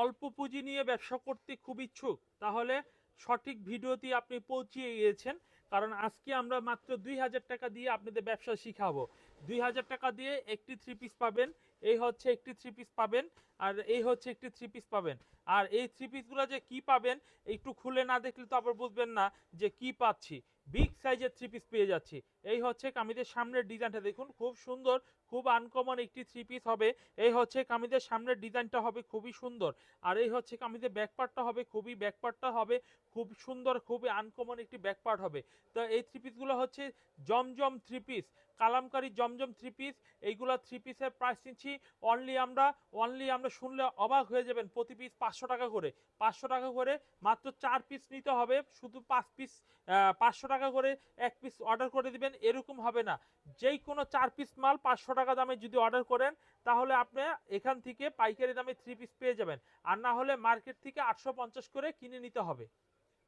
অল্প পুঁজি নিয়ে ব্যবসা করতে খুব ইচ্ছুক, তাহলে সঠিক ভিডিওটি আপনি পৌঁছিয়ে গিয়েছেন। কারণ আজকে আমরা মাত্র ২,০০০ টাকা দিয়ে আপনাদের ব্যবসা শিখাবো। ২,০০০ টাকা দিয়ে একটি থ্রি পিস পাবেন, এই হচ্ছে একটি থ্রি পিস পাবেন, আর এই হচ্ছে একটি থ্রি পিস পাবেন। আর এই থ্রি পিসগুলো যে কি পাবেন একটু খুলে না দেখলে তো আবার বুঝবেন না যে কি পাচ্ছি। বিগ সাইজের থ্রি পিস পেয়ে যাচ্ছি। এই হচ্ছে কামিজের সামনের ডিজাইনটা দেখুন, খুব সুন্দর, খুব আনকমন একটি থ্রি পিস হবে। এই হচ্ছে কামিজের সামনের ডিজাইনটা হবে খুবই সুন্দর। আর এই হচ্ছে কামিজের ব্যাকপার্টটা হবে খুব সুন্দর, খুবই আনকমন একটি ব্যাকপার্ট হবে। তো এই থ্রি পিসগুলো হচ্ছে জমজম থ্রি পিস, কালামকারী জমজম থ্রি পিস। এইগুলো থ্রি পিসের প্রাইস নিচ্ছি অনলি আমরা শুনলে অবাক হয়ে যাবেন, প্রতি পিস 500 টাকা করে। 500 টাকা করে মাত্র 4 পিস নিতে হবে, শুধু 5 পিস। 500 টাকা করে এক পিস অর্ডার করে দিবেন, এরকম হবে না। যেই কোনো 4 পিস মাল 500 টাকা দামে যদি অর্ডার করেন, তাহলে আপনি এখান থেকে পাইকারি দামে থ্রি পিস পেয়ে যাবেন। আর না হলে মার্কেট থেকে 850 করে কিনে নিতে হবে।